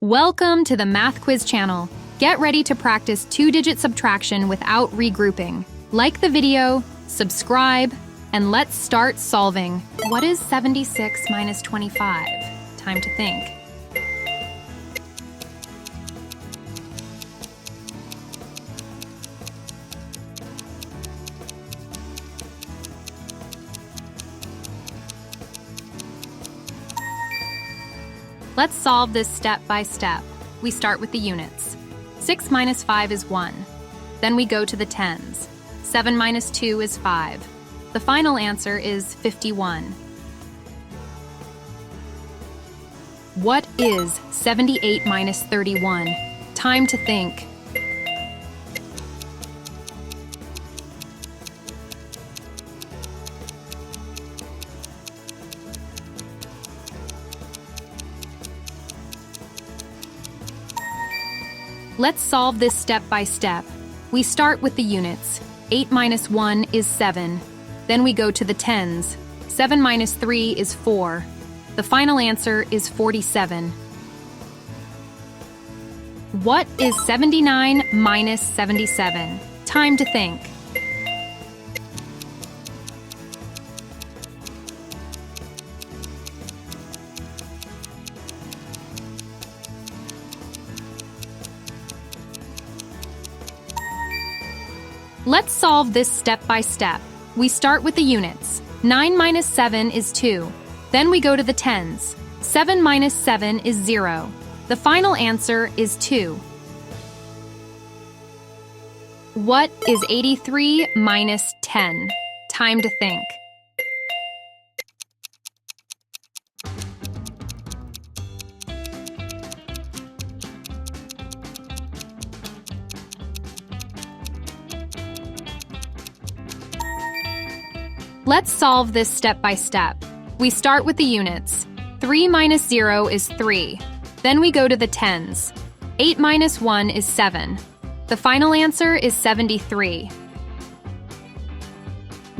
Welcome to the Math Quiz channel. Get ready to practice two-digit subtraction without regrouping. Like the video, subscribe, and let's start solving. What is 76 minus 25? Time to think. Let's solve this step by step. We start with the units. 6 minus 5 is 1. Then we go to the tens. 7 minus 2 is 5. The final answer is 51. What is 78 minus 31? Time to think. Let's solve this step by step. We start with the units. 8 minus 1 is 7. Then we go to the tens. 7 minus 3 is 4. The final answer is 47. What is 79 minus 77? Time to think. Let's solve this step by step. We start with the units. 9 minus 7 is 2. Then we go to the tens. 7 minus 7 is 0. The final answer is 2. What is 83 minus 10? Time to think. Let's solve this step by step. We start with the units. 3 minus 0 is 3. Then we go to the tens. 8 minus 1 is 7. The final answer is 73.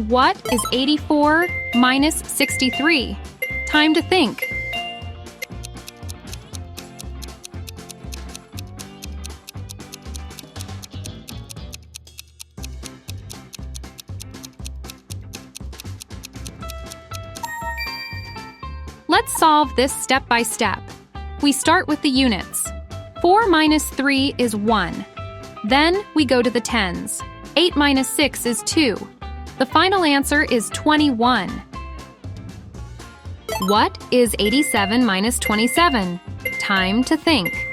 What is 84 minus 63? Time to think. Let's solve this step by step. We start with the units. 4 minus 3 is 1. Then we go to the tens. 8 minus 6 is 2. The final answer is 21. What is 87 minus 27? Time to think.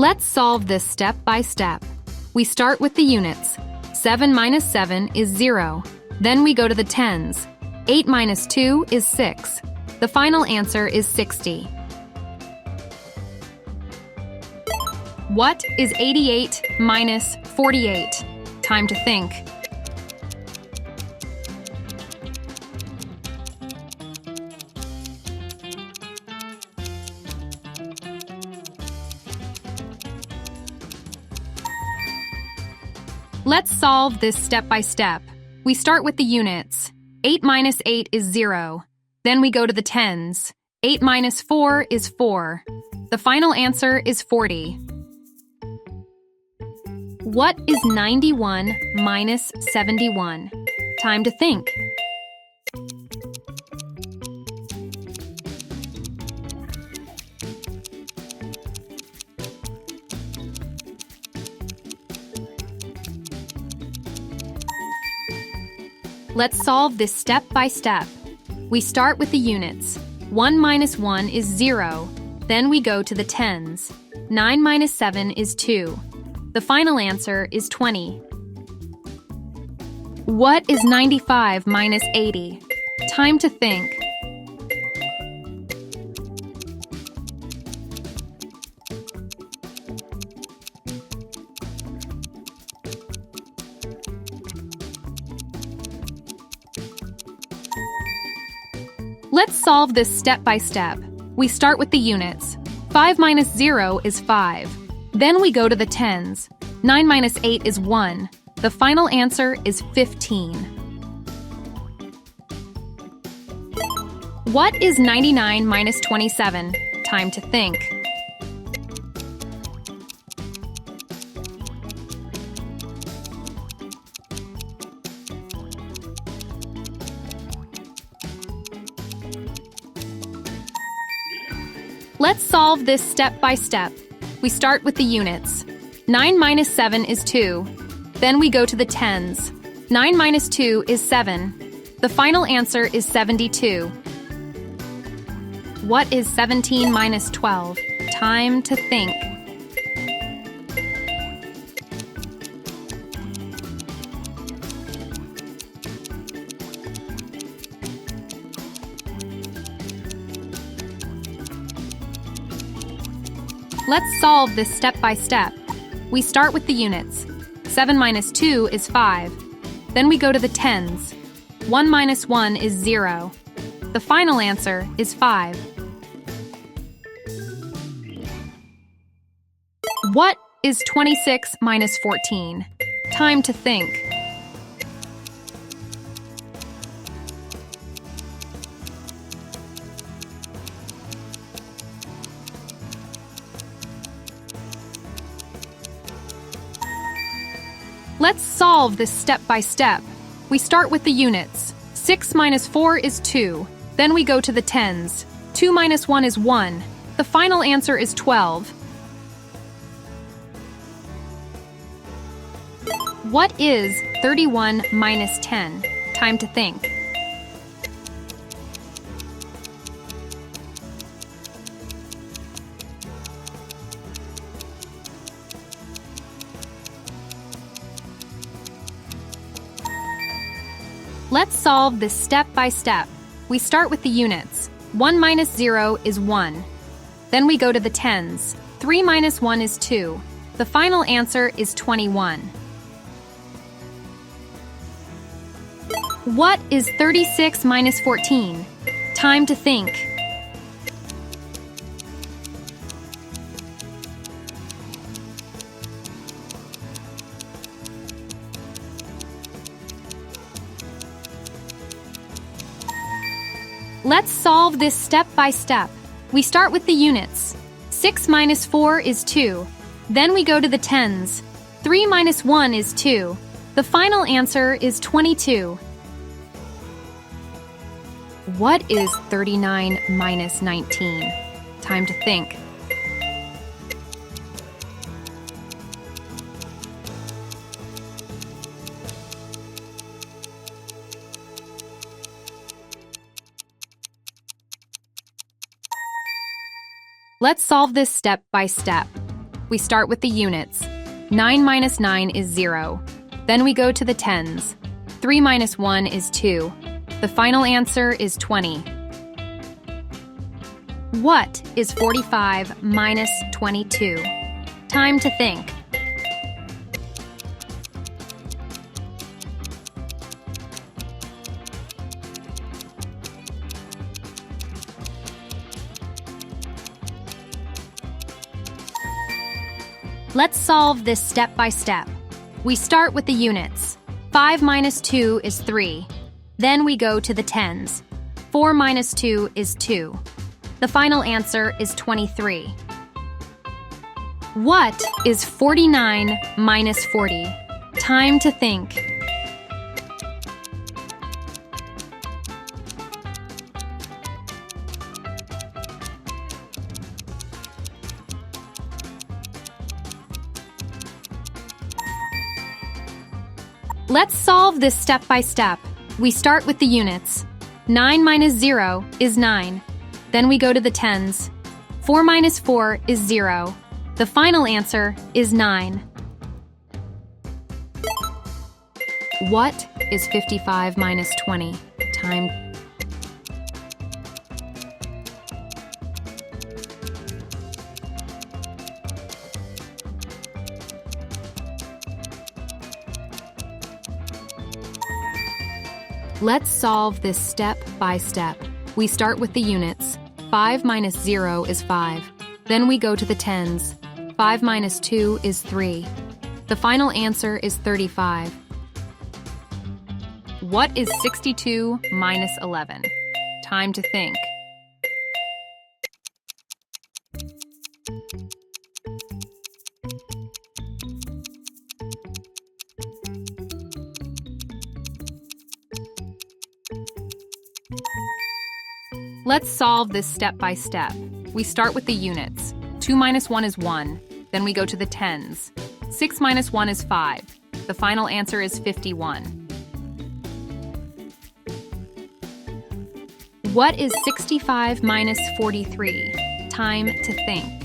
Let's solve this step by step. We start with the units. 7 minus 7 is 0. Then we go to the tens. 8 minus 2 is 6. The final answer is 60. What is 88 minus 48? Time to think. Let's solve this step by step. We start with the units. 8 minus 8 is 0. Then we go to the tens. 8 minus 4 is 4. The final answer is 40. What is 91 minus 71? Time to think. Let's solve this step by step. We start with the units. 1 minus 1 is 0. Then we go to the tens. 9 minus 7 is 2. The final answer is 20. What is 95 minus 80? Time to think. Let's solve this step by step. We start with the units. 5 minus 0 is 5. Then we go to the tens. 9 minus 8 is 1. The final answer is 15. What is 99 minus 27? Time to think. Let's solve this step by step. We start with the units. 9 minus 7 is 2. Then we go to the tens. 9 minus 2 is 7. The final answer is 72. What is 17 minus 12? Time to think. Let's solve this step by step. We start with the units. 7 minus 2 is 5. Then we go to the tens. 1 minus 1 is 0. The final answer is 5. What is 26 minus 14? Time to think. Let's solve this step by step. We start with the units. 6 minus 4 is 2. Then we go to the tens. 2 minus 1 is 1. The final answer is 12. What is 31 minus 10? Time to think. Let's solve this step by step. We start with the units. 1 minus 0 is 1. Then we go to the tens. 3 minus 1 is 2. The final answer is 21. What is 36 minus 14? Time to think. Let's solve this step by step. We start with the units. 6 minus 4 is 2. Then we go to the tens. 3 minus 1 is 2. The final answer is 22. What is 39 minus 19? Time to think. Let's solve this step by step. We start with the units. 9 minus 9 is 0. Then we go to the tens. 3 minus 1 is 2. The final answer is 20. What is 45 minus 22? Time to think. Let's solve this step by step. We start with the units. 5 minus 2 is 3. Then we go to the tens. 4 minus 2 is 2. The final answer is 23. What is 49 minus 40? Time to think. Let's solve this step by step. We start with the units. 9 minus 0 is 9. Then we go to the tens. 4 minus 4 is 0. The final answer is 9. What is 55 minus 20? Time. Let's solve this step by step. We start with the units. 5 minus 0 is 5. Then we go to the tens. 5 minus 2 is 3. The final answer is 35. What is 62 minus 11? Time to think. Let's solve this step by step. We start with the units. 2 minus 1 is 1. Then we go to the tens. 6 minus 1 is 5. The final answer is 51. What is 65 minus 43? Time to think.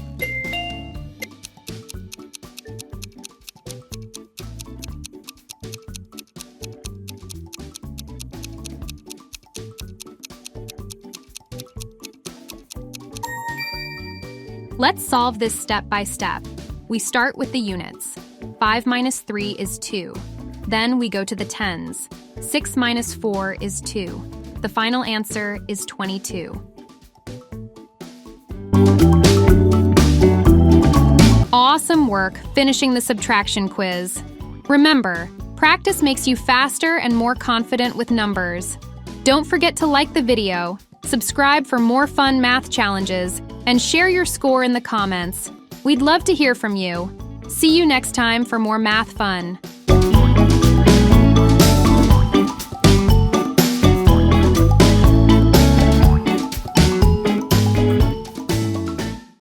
Let's solve this step by step. We start with the units. 5 minus 3 is 2. Then we go to the tens. 6 minus 4 is 2. The final answer is 22. Awesome work finishing the subtraction quiz. Remember, practice makes you faster and more confident with numbers. Don't forget to like the video, subscribe for more fun math challenges, and share your score in the comments. We'd love to hear from you. See you next time for more math fun.